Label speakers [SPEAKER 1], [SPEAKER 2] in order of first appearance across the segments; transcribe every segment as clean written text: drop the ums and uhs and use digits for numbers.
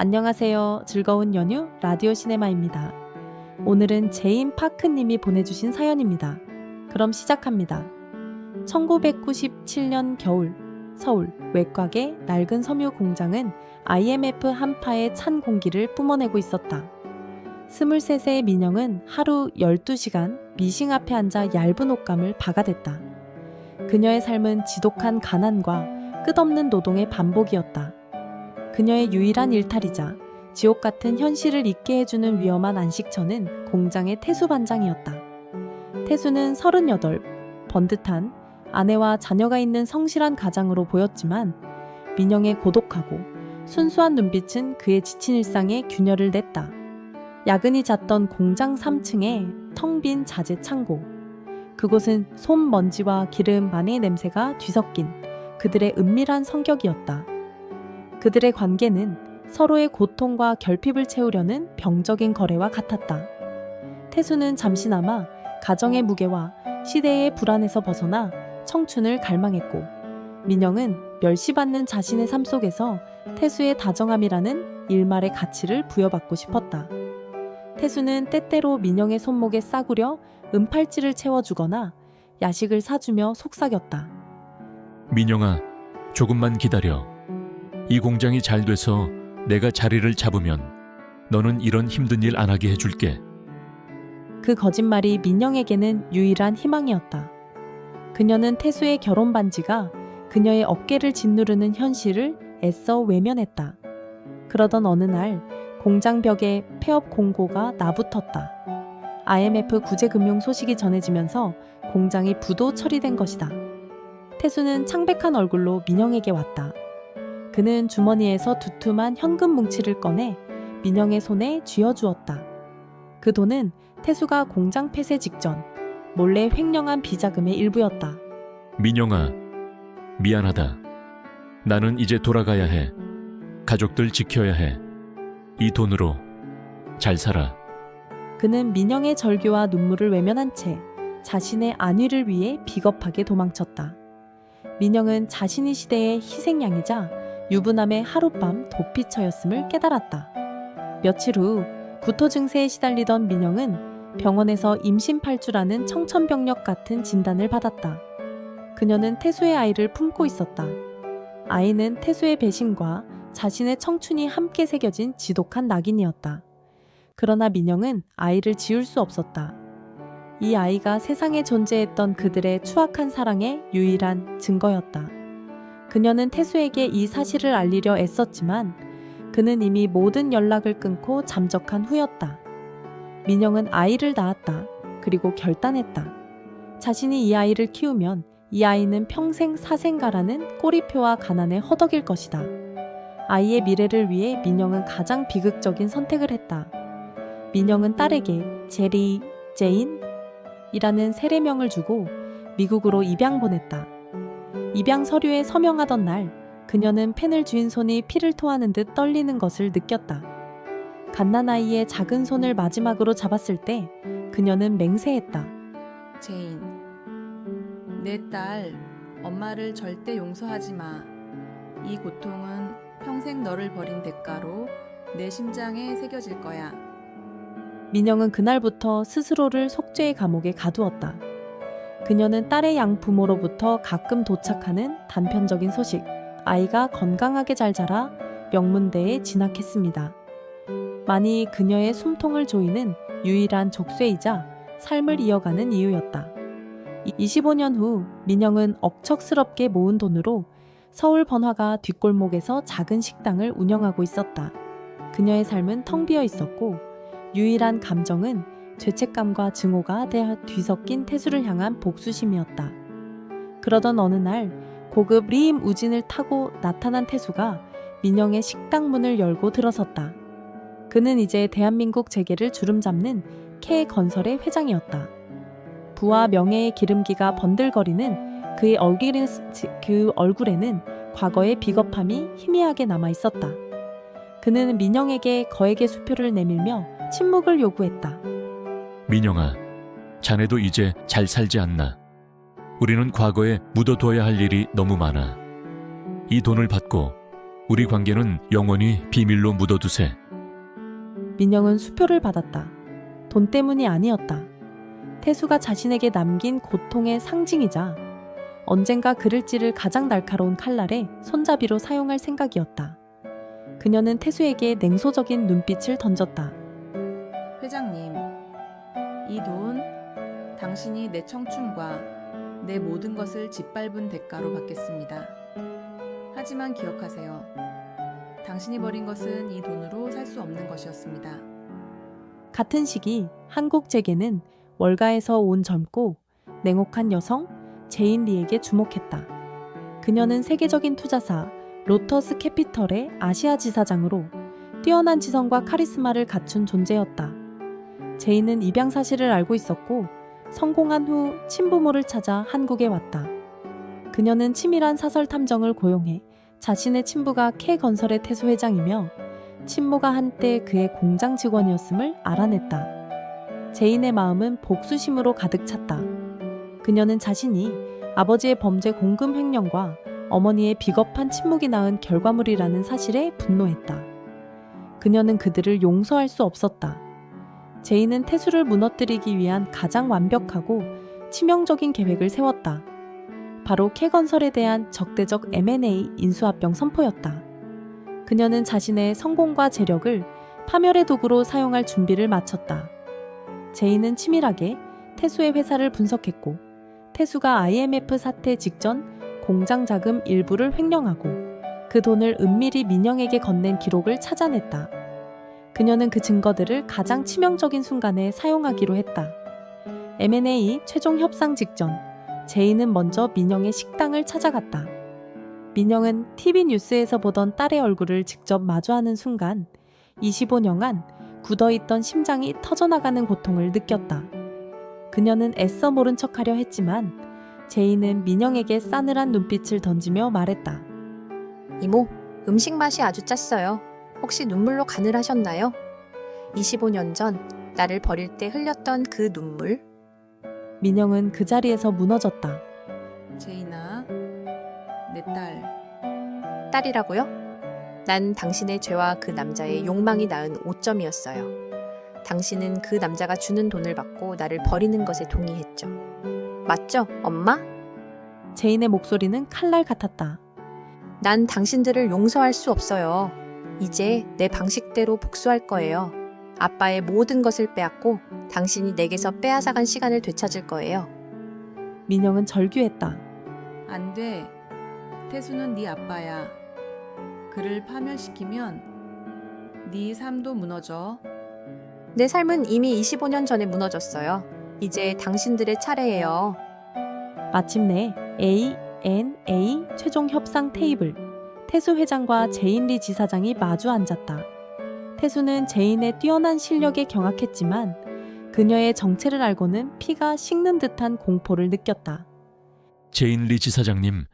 [SPEAKER 1] 안녕하세요. 즐거운 연휴 라디오 시네마입니다. 오늘은 제인 파크님이 보내주신 사연입니다. 그럼 시작합니다. 1997년 겨울, 서울 외곽의 낡은 섬유 공장은 IMF 한파에 찬 공기를 뿜어내고 있었다. 23세의 민영은 하루 12시간 미싱 앞에 앉아 얇은 옷감을 박아댔다. 그녀의 삶은 지독한 가난과 끝없는 노동의 반복이었다. 그녀의 유일한 일탈이자 지옥 같은 현실을 잊게 해주는 위험한 안식처는 공장의 태수 반장이었다. 태수는 38, 번듯한 아내와 자녀가 있는 성실한 가장으로 보였지만 민영의 고독하고 순수한 눈빛은 그의 지친 일상에 균열을 냈다. 야근이 잦던 공장 3층에 텅 빈 자재 창고. 그곳은 솜 먼지와 기름만의 냄새가 뒤섞인 그들의 은밀한 성격이었다. 그들의 관계는 서로의 고통과 결핍을 채우려는 병적인 거래와 같았다. 태수는 잠시나마 가정의 무게와 시대의 불안에서 벗어나 청춘을 갈망했고, 민영은 멸시받는 자신의 삶 속에서 태수의 다정함이라는 일말의 가치를 부여받고 싶었다. 태수는 때때로 민영의 손목에 싸구려 은팔찌를 채워주거나 야식을 사주며 속삭였다.
[SPEAKER 2] 민영아, 조금만 기다려. 이 공장이 잘 돼서 내가 자리를 잡으면 너는 이런 힘든 일 안 하게 해줄게.
[SPEAKER 1] 그 거짓말이 민영에게는 유일한 희망이었다. 그녀는 태수의 결혼 반지가 그녀의 어깨를 짓누르는 현실을 애써 외면했다. 그러던 어느 날 공장 벽에 폐업 공고가 나붙었다. IMF 구제금융 소식이 전해지면서 공장이 부도 처리된 것이다. 태수는 창백한 얼굴로 민영에게 왔다. 그는 주머니에서 두툼한 현금 뭉치를 꺼내 민영의 손에 쥐어주었다. 그 돈은 태수가 공장 폐쇄 직전 몰래 횡령한 비자금의 일부였다.
[SPEAKER 2] 민영아, 미안하다. 나는 이제 돌아가야 해. 가족들 지켜야 해. 이 돈으로 잘 살아.
[SPEAKER 1] 그는 민영의 절규와 눈물을 외면한 채 자신의 안위를 위해 비겁하게 도망쳤다. 민영은 자신이 시대의 희생양이자 유부남의 하룻밤 도피처였음을 깨달았다. 며칠 후 구토 증세에 시달리던 민영은 병원에서 임신팔주라는 청천벽력 같은 진단을 받았다. 그녀는 태수의 아이를 품고 있었다. 아이는 태수의 배신과 자신의 청춘이 함께 새겨진 지독한 낙인이었다. 그러나 민영은 아이를 지울 수 없었다. 이 아이가 세상에 존재했던 그들의 추악한 사랑의 유일한 증거였다. 그녀는 태수에게 이 사실을 알리려 애썼지만 그는 이미 모든 연락을 끊고 잠적한 후였다. 민영은 아이를 낳았다. 그리고 결단했다. 자신이 이 아이를 키우면 이 아이는 평생 사생가라는 꼬리표와 가난에 허덕일 것이다. 아이의 미래를 위해 민영은 가장 비극적인 선택을 했다. 민영은 딸에게 제리, 제인이라는 세례명을 주고 미국으로 입양 보냈다. 입양 서류에 서명하던 날 그녀는 펜을 쥐인 손이 피를 토하는 듯 떨리는 것을 느꼈다. 갓난아이의 작은 손을 마지막으로 잡았을 때 그녀는 맹세했다.
[SPEAKER 3] 제인, 내 딸, 엄마를 절대 용서하지 마. 이 고통은 평생 너를 버린 대가로 내 심장에 새겨질 거야.
[SPEAKER 1] 민영은 그날부터 스스로를 속죄의 감옥에 가두었다. 그녀는 딸의 양부모로부터 가끔 도착하는 단편적인 소식, 아이가 건강하게 잘 자라 명문대에 진학했습니다. 만이 그녀의 숨통을 조이는 유일한 족쇄이자 삶을 이어가는 이유였다. 25년 후 민영은 억척스럽게 모은 돈으로 서울 번화가 뒷골목에서 작은 식당을 운영하고 있었다. 그녀의 삶은 텅 비어 있었고 유일한 감정은 죄책감과 증오가 뒤섞인 태수를 향한 복수심이었다. 그러던 어느 날 고급 리임 우진을 타고 나타난 태수가 민영의 식당 문을 열고 들어섰다. 그는 이제 대한민국 재계를 주름잡는 K 건설의 회장이었다. 부와 명예의 기름기가 번들거리는 그의 얼굴에는 과거의 비겁함이 희미하게 남아 있었다. 그는 민영에게 거액의 수표를 내밀며 침묵을 요구했다.
[SPEAKER 2] 민영아, 자네도 이제 잘 살지 않나? 우리는 과거에 묻어둬야 할 일이 너무 많아. 이 돈을 받고 우리 관계는 영원히 비밀로 묻어두세.
[SPEAKER 1] 민영은 수표를 받았다. 돈 때문이 아니었다. 태수가 자신에게 남긴 고통의 상징이자 언젠가 그를 찌를 가장 날카로운 칼날에 손잡이로 사용할 생각이었다. 그녀는 태수에게 냉소적인 눈빛을 던졌다.
[SPEAKER 3] 회장님, 이 돈 당신이 내 청춘과 내 모든 것을 짓밟은 대가로 받겠습니다. 하지만 기억하세요. 당신이 버린 것은 이 돈으로 살 수 없는 것이었습니다.
[SPEAKER 1] 같은 시기 한국 재계는 월가에서 온 젊고 냉혹한 여성 제인 리에게 주목했다. 그녀는 세계적인 투자사 로터스 캐피털의 아시아 지사장으로 뛰어난 지성과 카리스마를 갖춘 존재였다. 제인은 입양 사실을 알고 있었고 성공한 후 친부모를 찾아 한국에 왔다. 그녀는 치밀한 사설 탐정을 고용해 자신의 친부가 K건설의 태수 회장이며 친모가 한때 그의 공장 직원이었음을 알아냈다. 제인의 마음은 복수심으로 가득 찼다. 그녀는 자신이 아버지의 범죄 공금 횡령과 어머니의 비겁한 침묵이 낳은 결과물이라는 사실에 분노했다. 그녀는 그들을 용서할 수 없었다. 제인은 태수를 무너뜨리기 위한 가장 완벽하고 치명적인 계획을 세웠다. 바로 K건설에 대한 적대적 M&A 인수합병 선포였다. 그녀는 자신의 성공과 재력을 파멸의 도구로 사용할 준비를 마쳤다. 제인은 치밀하게 태수의 회사를 분석했고 태수가 IMF 사태 직전 공장 자금 일부를 횡령하고 그 돈을 은밀히 민영에게 건넨 기록을 찾아냈다. 그녀는 그 증거들을 가장 치명적인 순간에 사용하기로 했다. M&A 최종 협상 직전 제인은 먼저 민영의 식당을 찾아갔다. 민영은 TV 뉴스에서 보던 딸의 얼굴을 직접 마주하는 순간 25년간 굳어있던 심장이 터져나가는 고통을 느꼈다. 그녀는 애써 모른 척하려 했지만 제인은 민영에게 싸늘한 눈빛을 던지며 말했다.
[SPEAKER 4] 이모, 음식 맛이 아주 짰어요. 혹시 눈물로 간을 하셨나요? 25년 전 나를 버릴 때 흘렸던 그 눈물?
[SPEAKER 1] 민영은 그 자리에서 무너졌다.
[SPEAKER 3] 제인아, 내 딸.
[SPEAKER 4] 딸이라고요? 난 당신의 죄와 그 남자의 욕망이 낳은 오점이었어요. 당신은 그 남자가 주는 돈을 받고 나를 버리는 것에 동의했죠. 맞죠, 엄마?
[SPEAKER 1] 제인의 목소리는 칼날 같았다.
[SPEAKER 4] 난 당신들을 용서할 수 없어요. 이제 내 방식대로 복수할 거예요. 아빠의 모든 것을 빼앗고 당신이 내게서 빼앗아간 시간을 되찾을 거예요.
[SPEAKER 1] 민영은 절규했다.
[SPEAKER 3] 안 돼. 태수는 네 아빠야. 그를 파멸시키면 네 삶도 무너져.
[SPEAKER 4] 내 삶은 이미 25년 전에 무너졌어요. 이제 당신들의 차례예요.
[SPEAKER 1] 마침내 A&A 최종 협상 테이블. 태수 회장과 제인 리 지사장이 마주 앉았다. 태수는 제인의 뛰어난 실력에 경악했지만 그녀의 정체를 알고는 피가 식는 듯한 공포를 느꼈다.
[SPEAKER 2] 제인 리 지사장님,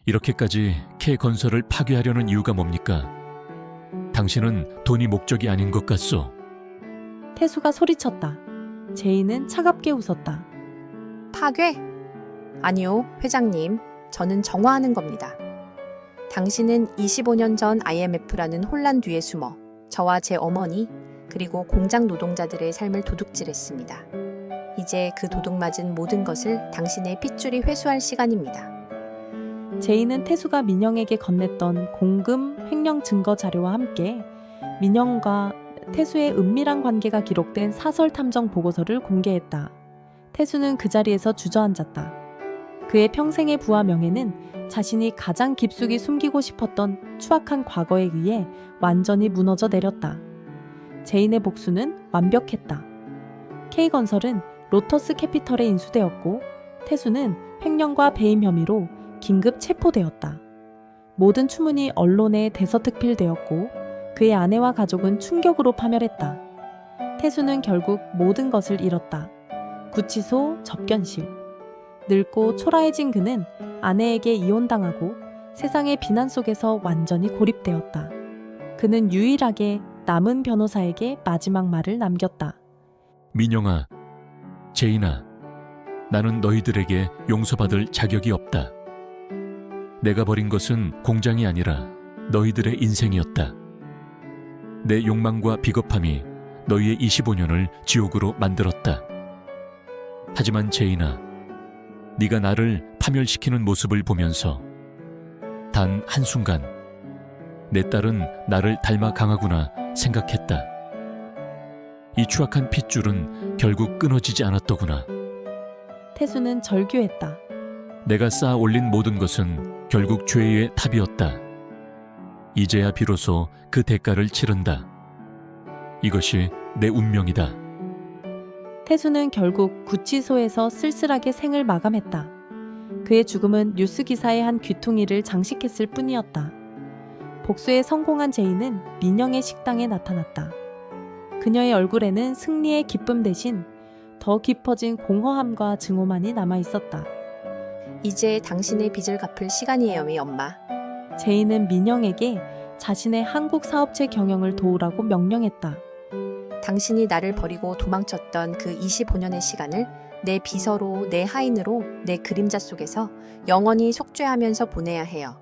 [SPEAKER 2] 이렇게까지 K건설을 파괴하려는 이유가 뭡니까? 당신은 돈이 목적이 아닌 것 같소.
[SPEAKER 1] 태수가 소리쳤다. 제인은 차갑게 웃었다.
[SPEAKER 4] 파괴? 아니요, 회장님. 저는 정화하는 겁니다. 당신은 25년 전 IMF라는 혼란 뒤에 숨어 저와 제 어머니 그리고 공장 노동자들의 삶을 도둑질했습니다. 이제 그 도둑맞은 모든 것을 당신의 핏줄이 회수할 시간입니다.
[SPEAKER 1] 제인은 태수가 민영에게 건넸던 공금 횡령 증거 자료와 함께 민영과 태수의 은밀한 관계가 기록된 사설 탐정 보고서를 공개했다. 태수는 그 자리에서 주저앉았다. 그의 평생의 부와 명예는 자신이 가장 깊숙이 숨기고 싶었던 추악한 과거에 의해 완전히 무너져 내렸다. 제인의 복수는 완벽했다. K건설은 로터스 캐피털에 인수되었고 태수는 횡령과 배임 혐의로 긴급 체포되었다. 모든 추문이 언론에 대서특필되었고 그의 아내와 가족은 충격으로 파멸했다. 태수는 결국 모든 것을 잃었다. 구치소, 접견실. 늙고 초라해진 그는 아내에게 이혼당하고 세상의 비난 속에서 완전히 고립되었다. 그는 유일하게 남은 변호사에게 마지막 말을 남겼다.
[SPEAKER 2] 민영아, 제인아, 나는 너희들에게 용서받을 자격이 없다. 내가 버린 것은 공장이 아니라 너희들의 인생이었다. 내 욕망과 비겁함이 너희의 25년을 지옥으로 만들었다. 하지만 제인아, 네가 나를 파멸시키는 모습을 보면서 단 한순간 내 딸은 나를 닮아 강하구나 생각했다. 이 추악한 핏줄은 결국 끊어지지 않았더구나.
[SPEAKER 1] 태수는 절규했다.
[SPEAKER 2] 내가 쌓아 올린 모든 것은 결국 죄의 탑이었다. 이제야 비로소 그 대가를 치른다. 이것이 내 운명이다.
[SPEAKER 1] 태수는 결국 구치소에서 쓸쓸하게 생을 마감했다. 그의 죽음은 뉴스 기사의 한 귀퉁이를 장식했을 뿐이었다. 복수에 성공한 제이는 민영의 식당에 나타났다. 그녀의 얼굴에는 승리의 기쁨 대신 더 깊어진 공허함과 증오만이 남아 있었다.
[SPEAKER 4] 이제 당신의 빚을 갚을 시간이에요, 엄마.
[SPEAKER 1] 제이는 민영에게 자신의 한국 사업체 경영을 도우라고 명령했다.
[SPEAKER 4] 당신이 나를 버리고 도망쳤던 그 25년의 시간을 내 비서로, 내 하인으로, 내 그림자 속에서 영원히 속죄하면서 보내야 해요.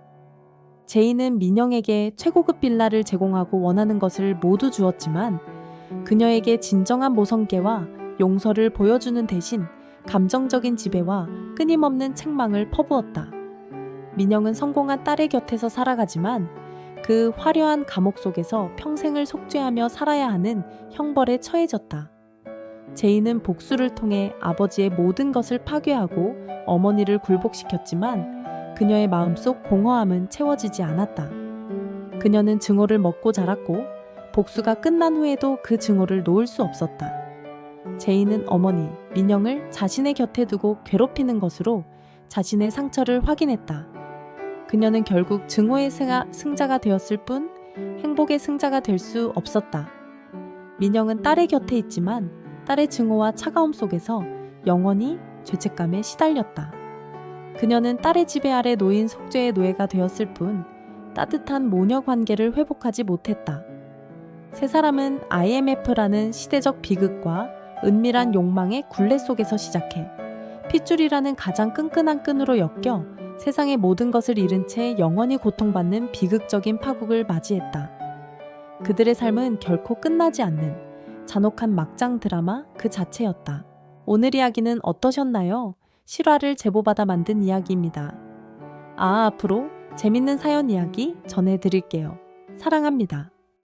[SPEAKER 1] 제이는 민영에게 최고급 빌라를 제공하고 원하는 것을 모두 주었지만 그녀에게 진정한 모성애와 용서를 보여주는 대신 감정적인 지배와 끊임없는 책망을 퍼부었다. 민영은 성공한 딸의 곁에서 살아가지만 그 화려한 감옥 속에서 평생을 속죄하며 살아야 하는 형벌에 처해졌다. 제이는 복수를 통해 아버지의 모든 것을 파괴하고 어머니를 굴복시켰지만 그녀의 마음속 공허함은 채워지지 않았다. 그녀는 증오를 먹고 자랐고 복수가 끝난 후에도 그 증오를 놓을 수 없었다. 제이는 어머니, 민영을 자신의 곁에 두고 괴롭히는 것으로 자신의 상처를 확인했다. 그녀는 결국 증오의 승자가 되었을 뿐 행복의 승자가 될 수 없었다. 민영은 딸의 곁에 있지만 딸의 증오와 차가움 속에서 영원히 죄책감에 시달렸다. 그녀는 딸의 지배 아래 놓인 속죄의 노예가 되었을 뿐 따뜻한 모녀 관계를 회복하지 못했다. 세 사람은 IMF라는 시대적 비극과 은밀한 욕망의 굴레 속에서 시작해 핏줄이라는 가장 끈끈한 끈으로 엮여 세상의 모든 것을 잃은 채 영원히 고통받는 비극적인 파국을 맞이했다. 그들의 삶은 결코 끝나지 않는 잔혹한 막장 드라마 그 자체였다. 오늘 이야기는 어떠셨나요? 실화를 제보받아 만든 이야기입니다. 앞으로 재밌는 사연 이야기 전해드릴게요. 사랑합니다.